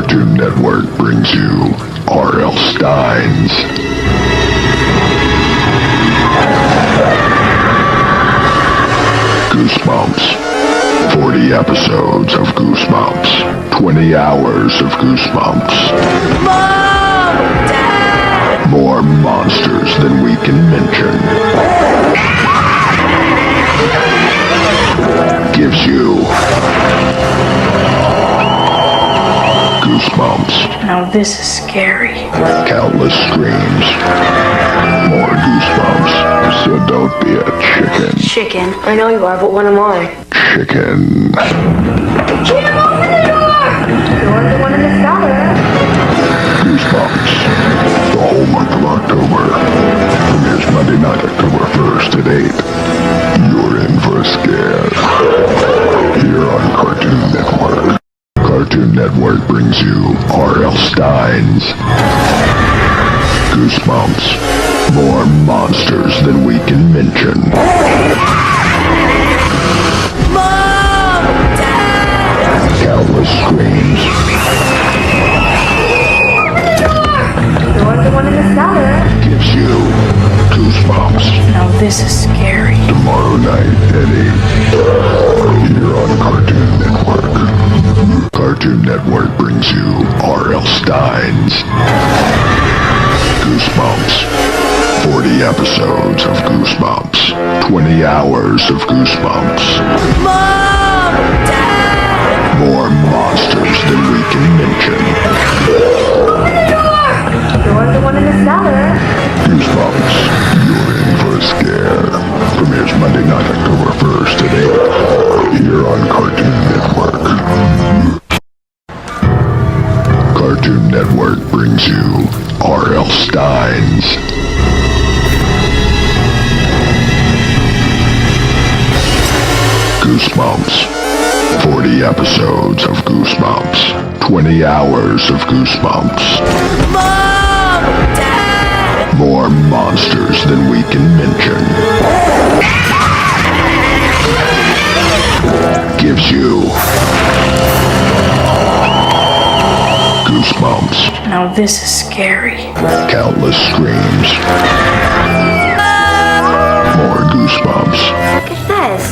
Cartoon Network brings you R.L. Stein's Goosebumps. 40 episodes of Goosebumps. 20 hours of Goosebumps. Mom! Dad! More monsters than we can mention. Gives you Goosebumps. Now this is scary. Countless screams. More Goosebumps. So don't be a chicken. Chicken? I know you are, but what am I? Chicken. Jim, open the door! You're the one in the cellar. Goosebumps. The whole month of October. Premieres Monday night, October 1st at 8. You're in for a scare. Here on Cartoon Network. Cartoon Network brings you R.L. Stein's Goosebumps. More monsters than we can mention. Mom! Dad! Countless screams. You're the one in the cellar. Gives you Goosebumps. Now this is scary. Tomorrow night at 8. Here on Cartoon Network. Cartoon Network brings you R.L. Stein's Goosebumps. 40 episodes of Goosebumps. 20 hours of Goosebumps. Mom! Dad! More monsters than we can mention. Open the door! You're the one in the cellar. Goosebumps. You're in for a scare. Premieres Monday night, October 1st at 8. Here on Cartoon Network. Cartoon Network brings you R.L. Stein's Goosebumps. 40 episodes of Goosebumps. 20 hours of Goosebumps. Mom! Dad! More monsters than we can mention. Gives you Goosebumps. Now this is scary. Countless screams. More Goosebumps. What is this?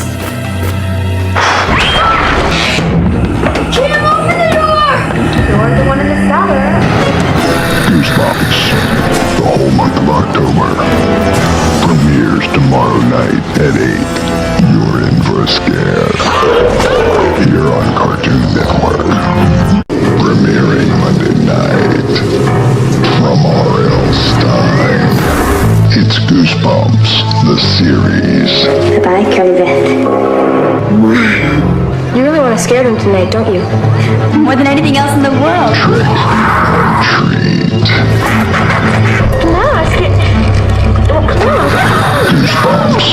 Jim, open the door! You're the one in the cellar. Goosebumps. The whole month of October. Premieres tomorrow night at 8. You're in for a scare. Here on Cartoon Network. Premiering Monday night. From R.L. Stein. It's Goosebumps, the series. Goodbye, Curly Beth. You really want to scare them tonight, don't you? More than anything else in the world. Trick or treat. No, I scared. Oh, come on. Goosebumps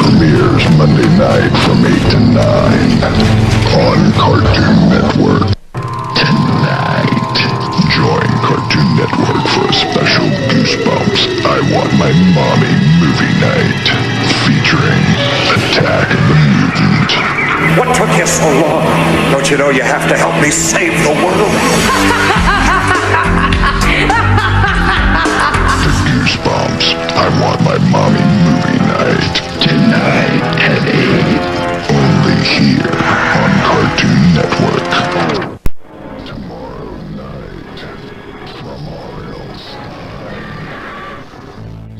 premieres Monday night from 8 to 9 on Cartoon Network. Tonight, join Cartoon Network for a special Goosebumps I Want My Mommy movie night featuring Attack of the Mutant. What took you so long? Don't you know you have to help me save the world? The Goosebumps I Want My Mommy movie night. Tonight at 8. Only here on Cartoon Network. Tomorrow night from R.L. Stein.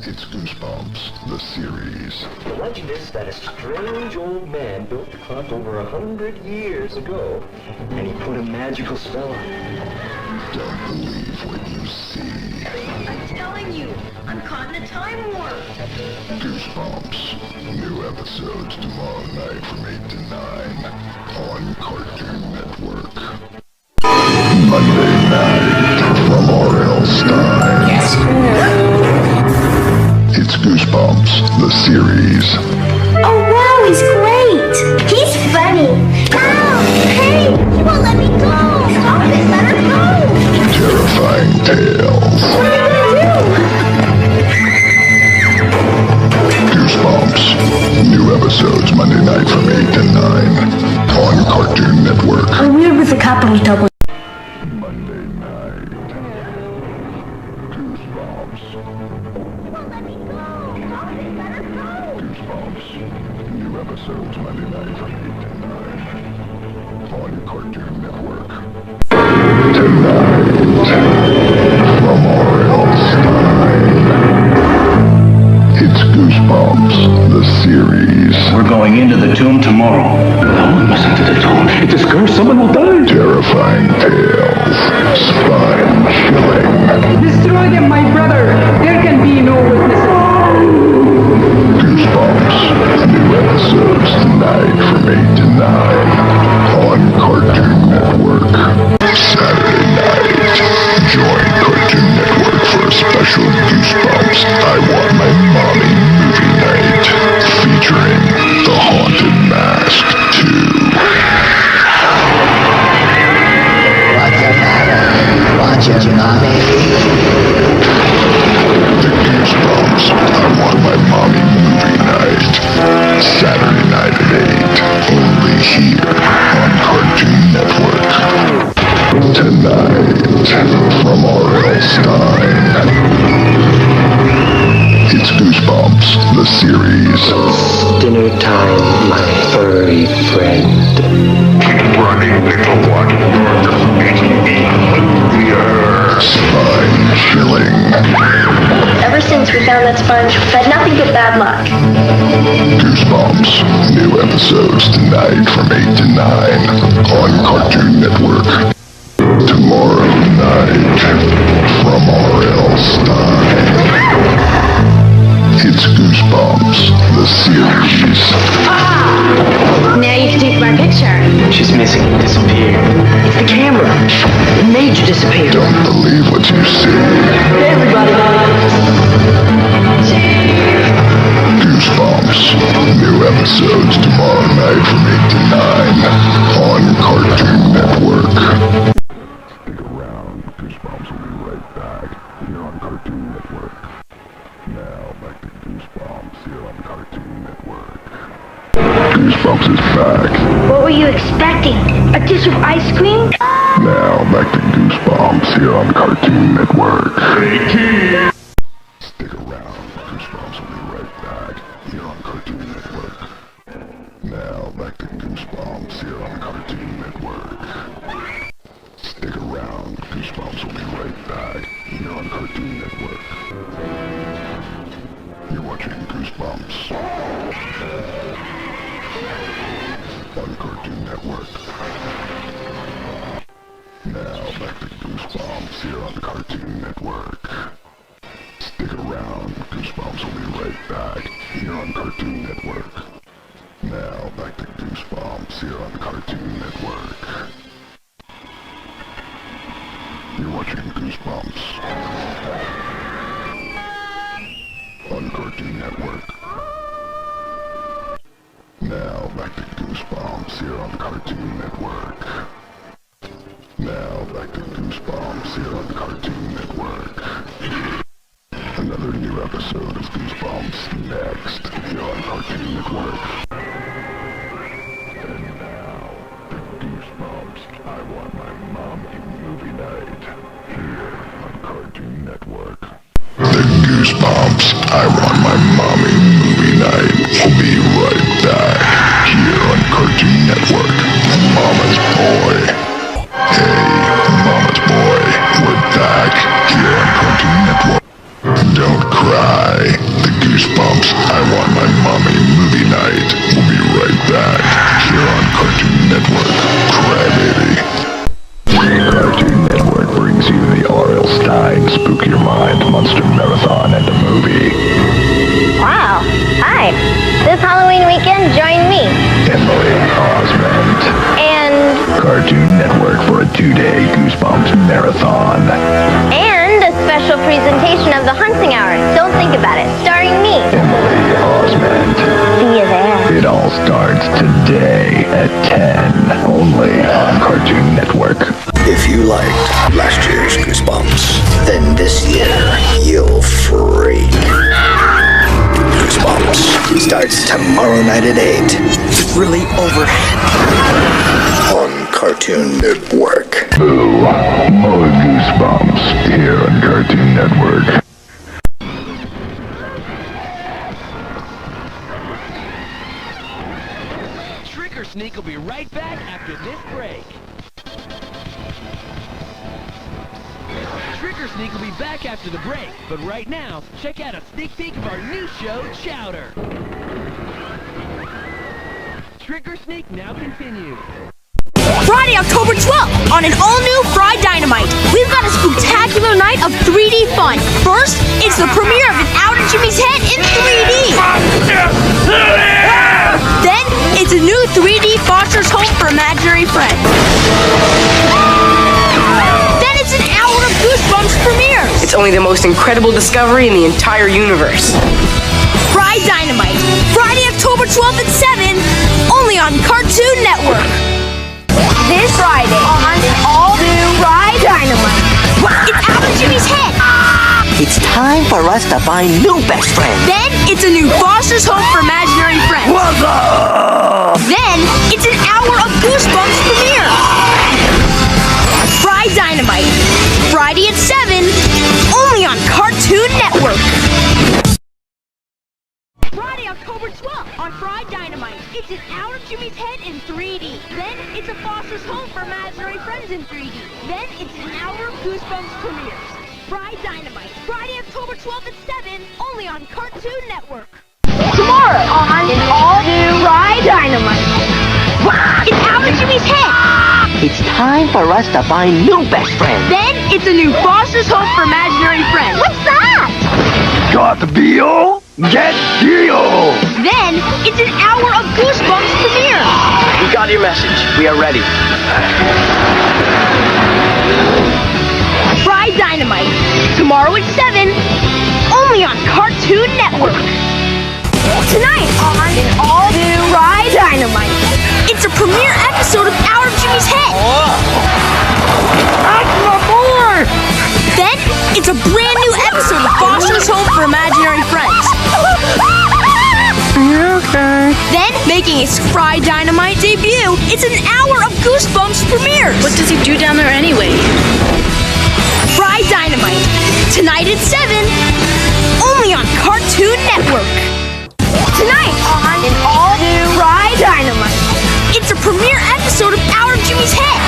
It's Goosebumps, the series. The legend is that a strange old man built the clock over 100 years ago, and he put a magical spell on it. Don't believe what you see. I'm telling you, I'm caught in a time warp. Goosebumps. New episodes tomorrow night from 8 to 9 on Cartoon Network. Monday night from R.L. Stein. Yes. It's Goosebumps, the series. Oh wow, he's great. He's funny. Ow! Hey! He won't let me go. Stop it. Let her go. Terrifying tales. What are you gonna do? Goosebumps. New episodes Monday night from 8 to 9 on Cartoon Network. I'm weird with the capital double. Monday Tonight, from R.L. Stein, it's Goosebumps, the series. We're going into the tomb tomorrow. No, listen to the tomb. If this curse, someone will die. Terrifying tales, spine-chilling. Destroy them, my brother. There can be no witnesses. Goosebumps, new episodes tonight from 8 to 9 on Cartoon Network. Saturday night, join Cartoon Network for a special Goosebumps I Want My Mommy movie night featuring The Haunted Mask 2. What's the matter? Want your mommy? The Goosebumps I Want My Mommy movie night. Saturday night at 8. Only here on Cartoon Network. Tonight, from R.L. Stein, it's Goosebumps, the series. Dinner time, my furry friend. Keep running, little one. You're making me hungrier. Spine-chilling. Ever since we found that sponge, we've had nothing but bad luck. Goosebumps, new episodes tonight from 8 to 9 on Cartoon Network. Tomorrow night, from R.L. Stein, it's Goosebumps, the series. Now you can take my picture. She's missing, disappeared. It's the camera. It made you disappear. Don't believe what you see. Hey, everybody. Goosebumps, new episodes tomorrow night from 8 to 9 on Cartoon Network. Stick around, Goosebumps will be right back here on Cartoon Network. Now back to Goosebumps here on Cartoon Network. Goosebumps is back. What were you expecting? A dish of ice cream? Now back to Goosebumps here on Cartoon Network. Stick around, Goosebumps will be right back here on Cartoon Network. Now back to Goosebumps here on Cartoon Network. Stick around, Goosebumps will be right back here on Cartoon Network. You're watching Goosebumps on Cartoon Network. Now back to Goosebumps here on Cartoon Network. Stick around, Goosebumps will be right back here on Cartoon Network. Now back to Goosebumps here on Cartoon Network. You're watching Goosebumps on Cartoon Network. Now back to Goosebumps here on Cartoon Network. Now back to Goosebumps here on Cartoon Network. Another new episode of Goosebumps next here on Cartoon Network. And now, the Goosebumps I Want My Mommy movie night here on Cartoon Network. The Goosebumps I Want My Mommy movie night will be right back here on Cartoon Network. Mama's Boy. Hey, Mama's Boy, we're back here on Cartoon Network. Don't cry. The Goosebumps I Want My Mommy movie night will be right back here on Cartoon Network. Crybaby. Cartoon Network brings you the R.L. Stein Spook Your Mind Monster Marathon and a movie. Wow. Hi. This Halloween weekend, join me. Emily Osmond. And Cartoon Network for a 2-day Goosebumps marathon. a special presentation of the Hunting Hour. Don't think about it. Starring me. Emily Osmond. See you there. It all starts today at 10, only on Cartoon Network. If you liked last year's Goosebumps, then this year you'll freak. Goosebumps starts tomorrow night at 8. Really overhead. On Cartoon Network. Ooh, more Goosebumps here on Cartoon Network. Shriek or Sneak will be right back after this break. Trick or Sneak will be back after the break, but right now, check out a sneak peek of our new show, Chowder. Trick or Sneak now continues. Friday, October 12th, on an all-new Fried Dynamite, we've got a spectacular night of 3D fun. First, it's the premiere of An Out of Jimmy's Head in 3D. Then, it's a new 3D Foster's Home for Imaginary Friends. Then it's an hour of Goosebumps premieres. It's only the most incredible discovery in the entire universe. Fried Dynamite, Friday, October 12th at 7, only on Cartoon Network. This Friday on an all-new Fried Dynamite. It's Out of Jimmy's Head. It's time for us to find new best friends. Then it's a new Foster's Home for Imaginary Friends. What's up? Then it's an hour of Goosebumps premiere. Fried Dynamite, Friday at 7, only on Cartoon Network. Friday, October 12th on Fried Dynamite. It's an Out of Jimmy's Head in 3D. Then it's a Foster's Home for Imaginary Friends in 3D. Then it's an hour of Goosebumps premieres. Fried Dynamite, Friday, October 12th at 7, only on Cartoon Network. Tomorrow on an all-new Fried Dynamite. It's Out of Jimmy's Head. It's time for us to find new best friends. Then it's a new Foster's Home for Imaginary Friends. What's that? Got the deal? Get deal! Then it's an hour of Goosebumps premieres. We got your message. We are ready. Fried Dynamite, tomorrow at 7, only on Cartoon Network. Tonight on an all-new Fried Dynamite, it's a premiere episode of Out of Jimmy's Head. That's my boy! Then it's a brand new episode of Foster's Home for Imaginary Friends. Okay. Then, making its Fried Dynamite debut, it's an hour of Goosebumps premieres. What does he do down there anyway? Fried Dynamite, tonight at 7, only on Cartoon Network. Tonight on an all-new Fried Dynamite, it's a premiere episode of Out of Jimmy's Head.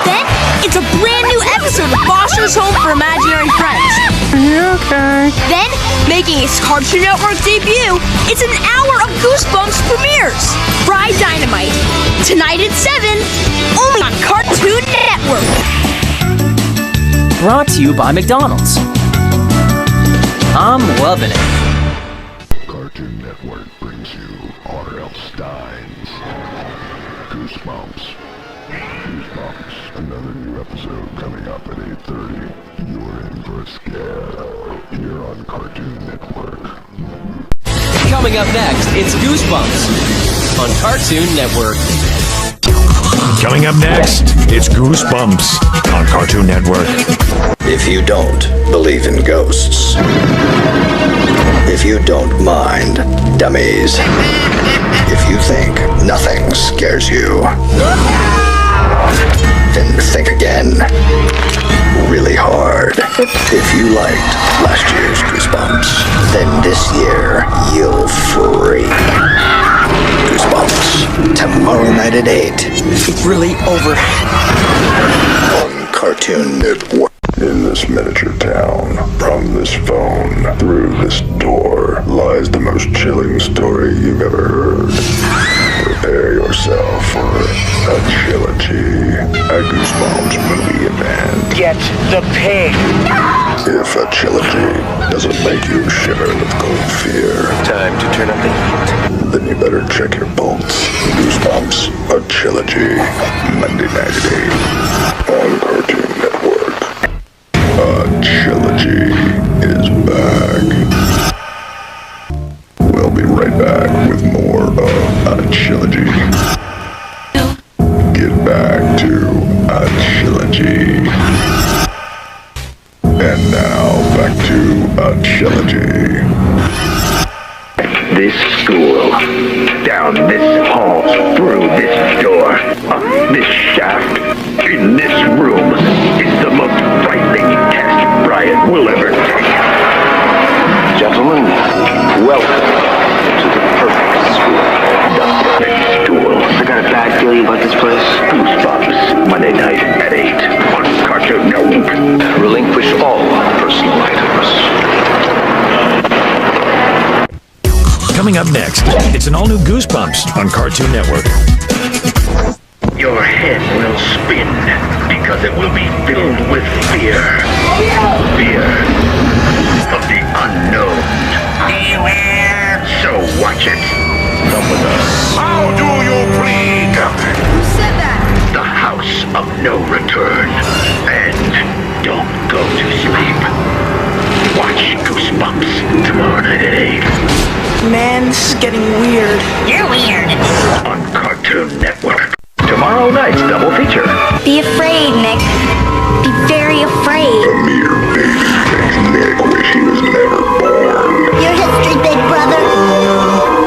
Then, it's a brand new episode of Foster's Home for Imaginary Friends. Okay. Then, making its Cartoon Network debut, it's an hour of Goosebumps premieres. Fried Dynamite, tonight at 7, only on Cartoon Network. Brought to you by McDonald's. I'm loving it. Cartoon Network brings you R.L. Stein's Goosebumps. Goosebumps. Another new episode coming up at 8:30. You're in for a scare here on Cartoon Network. Coming up next, it's Goosebumps on Cartoon Network. Coming up next, it's Goosebumps on Cartoon Network. If you don't believe in ghosts, if you don't mind dummies, if you think nothing scares you, then think again. Really hard. If you liked last year's Goosebumps, then this year you'll freak. Goosebumps, tomorrow night at 8. It's really over. On Cartoon Network. In this miniature town, from this phone, through this door, lies the most chilling story you've ever heard. Prepare yourself for a trilogy, a Goosebumps movie event. Get the pig! If a trilogy doesn't make you shiver with cold fear, Time to turn up the heat. then you better check your pulse. Goosebumps, a trilogy, Monday night at 8 on Cartoon Network. A trilogy is back. We'll be right back with more of A Trilogy. Get back to A Trilogy. And now back to A Trilogy. This school, down this hall, through this door, up this shaft, in this room, is the most frightening test Brian will ever take. Gentlemen, welcome to the perfect school. The perfect school. I got a bad feeling about this place. Goosebumps, Monday night at 8 on Cartoon Network. Really? Coming up next, it's an all-new Goosebumps on Cartoon Network. Your head will spin because it will be filled with fear. Fear of the unknown. So watch it. Come with us. How do you plead? Who said that? The house of no return. And don't go to sleep. Watch Goosebumps tomorrow night at 8. Man, this is getting weird. You're weird. On Cartoon Network. Tomorrow night's double feature. Be afraid, Nick. Be very afraid. A mere baby thinks Nick wish he was never born. Your history, big brother.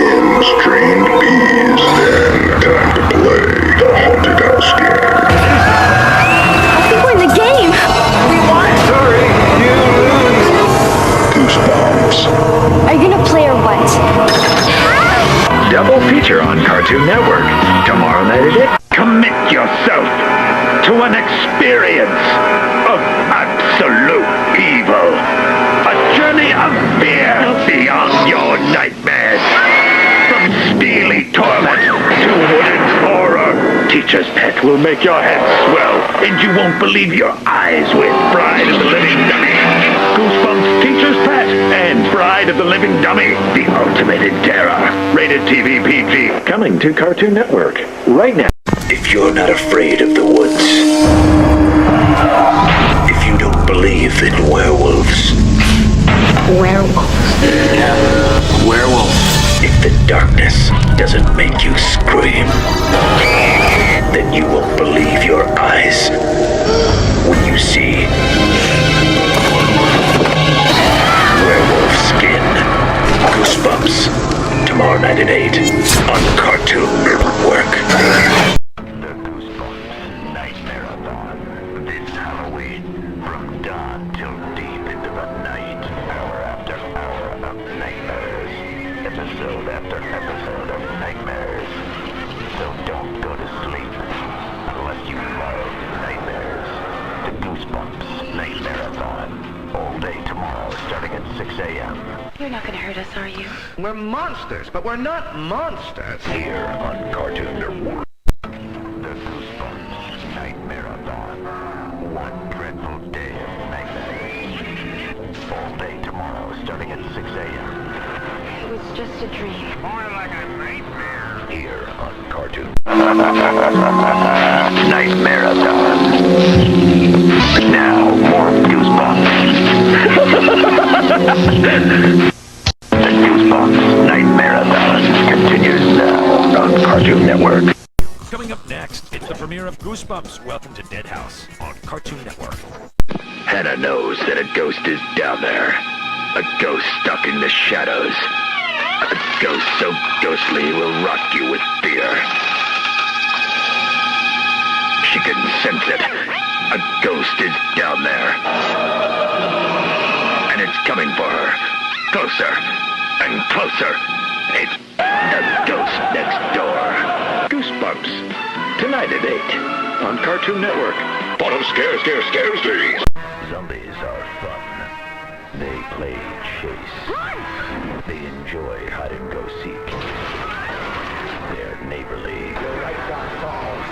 In Strained Bees, then time to play the haunted house game. I think we're in the game. We won. Sorry, you lose. Goosebumps. Are you gonna play or what? Double feature on Cartoon Network. Tomorrow night at 8. Commit yourself to an experience of absolute evil. A journey of fear beyond your nightmares. From steely torment to wooden horror. Teacher's Pet will make your head swell, and you won't believe your eyes with Bride of the Living Dummy. Goosebumps Teacher's Pet and Bride of the Living Dummy, the ultimate in terror. Rated TV PG. Coming to Cartoon Network right now. If you're not afraid of the woods, if you don't believe in werewolves, Yeah, werewolf. if the darkness doesn't make you scream, then you won't believe your eyes when you see werewolf skin. Goosebumps. Tomorrow night at 8 on Cartoon Network. The Goosebumps Night Marathon. This Halloween, from dawn till deep into the night. Hour after hour of nightmares. Episode after episode of nightmares. So don't go to sleep unless you love nightmares. The Goosebumps Night Marathon. All day tomorrow, starting at 6 a.m. You're not gonna hurt us, are you? We're monsters, but we're not monsters. Here on Cartoon Network. The Goosebumps Night Marathon. One dreadful day of nightmares. All day tomorrow, starting at 6 a.m. It was just a dream. More like a nightmare. Here on Cartoon. Night Marathon. Now, more Goosebumps. The Goosebumps Night Marathon continues now on Cartoon Network. Coming up next, it's the premiere of Goosebumps. Welcome to Dead House on Cartoon Network. Hannah knows that a ghost is down there. A ghost stuck in the shadows. A ghost so ghostly it will rock you with fear. She can sense it. A ghost is down there. And it's coming for her. Closer and closer. It's the ghost next door. Goosebumps. Tonight at 8 on Cartoon Network. What a scare days. Zombies are fun. They play chase. They enjoy hide and go seek. They're neighborly. Right down falls.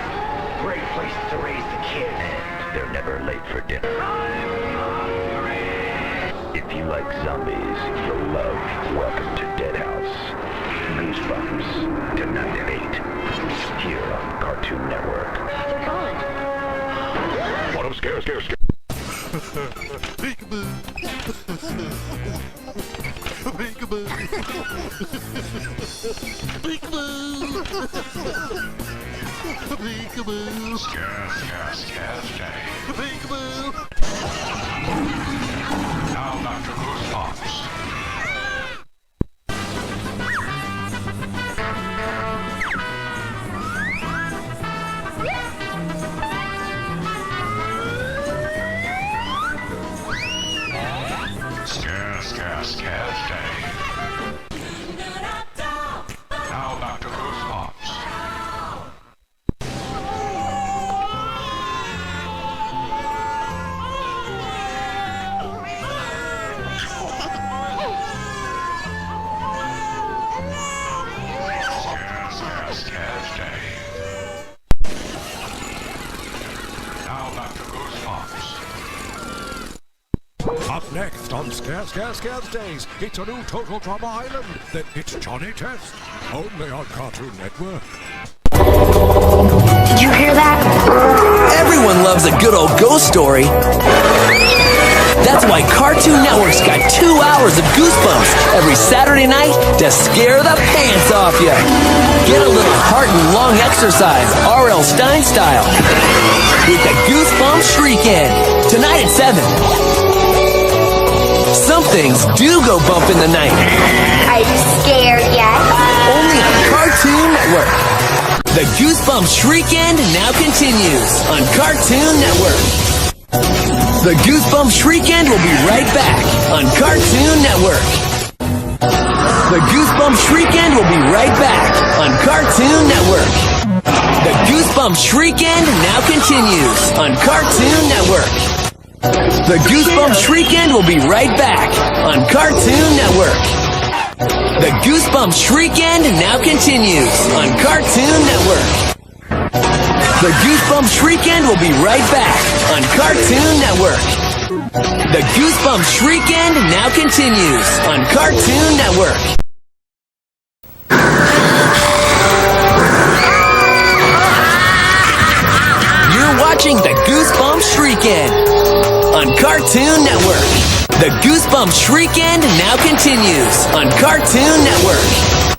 Great place to raise the kid. And they're never late for dinner. If you like zombies, you'll love Welcome to Dead House. Goosebumps. Tonight at 8. Here on Cartoon Network. They're gone. What a scare. Peekaboo. Peekaboo. Peekaboo. Scare day. Peekaboo. Now back to Goosebumps. Scare day. Now back to Goosebumps. Now back to Goosebumps. Up next on Scares Days, it's a new Total Drama Island. Then it's Johnny Test, only on Cartoon Network. Did you hear that? Everyone loves a good old ghost story. That's why Cartoon Network's got 2 hours of Goosebumps every Saturday night to scare the pants off you. Get a little heart and lung exercise, R.L. Stein style, with the Goosebumps Shriek In, tonight at 7. Some things do go bump in the night. Are you scared yet? Only on Cartoon Network. The Goosebumps Shriek In now continues on Cartoon Network. The Goosebumps Shriek In will be right back on Cartoon Network. The Goosebumps Shriek In will be right back on Cartoon Network. The Goosebumps Shriek In now continues on Cartoon Network. The Goosebumps Shriek In will be right back on Cartoon Network. The Goosebumps Shriek In now continues on Cartoon Network. The Goosebumps Shriek In will be right back on Cartoon Network. The Goosebumps Shriek In now continues on Cartoon Network. You're watching the Goosebumps Shriek In on Cartoon Network. The Goosebumps Shriek In now continues on Cartoon Network.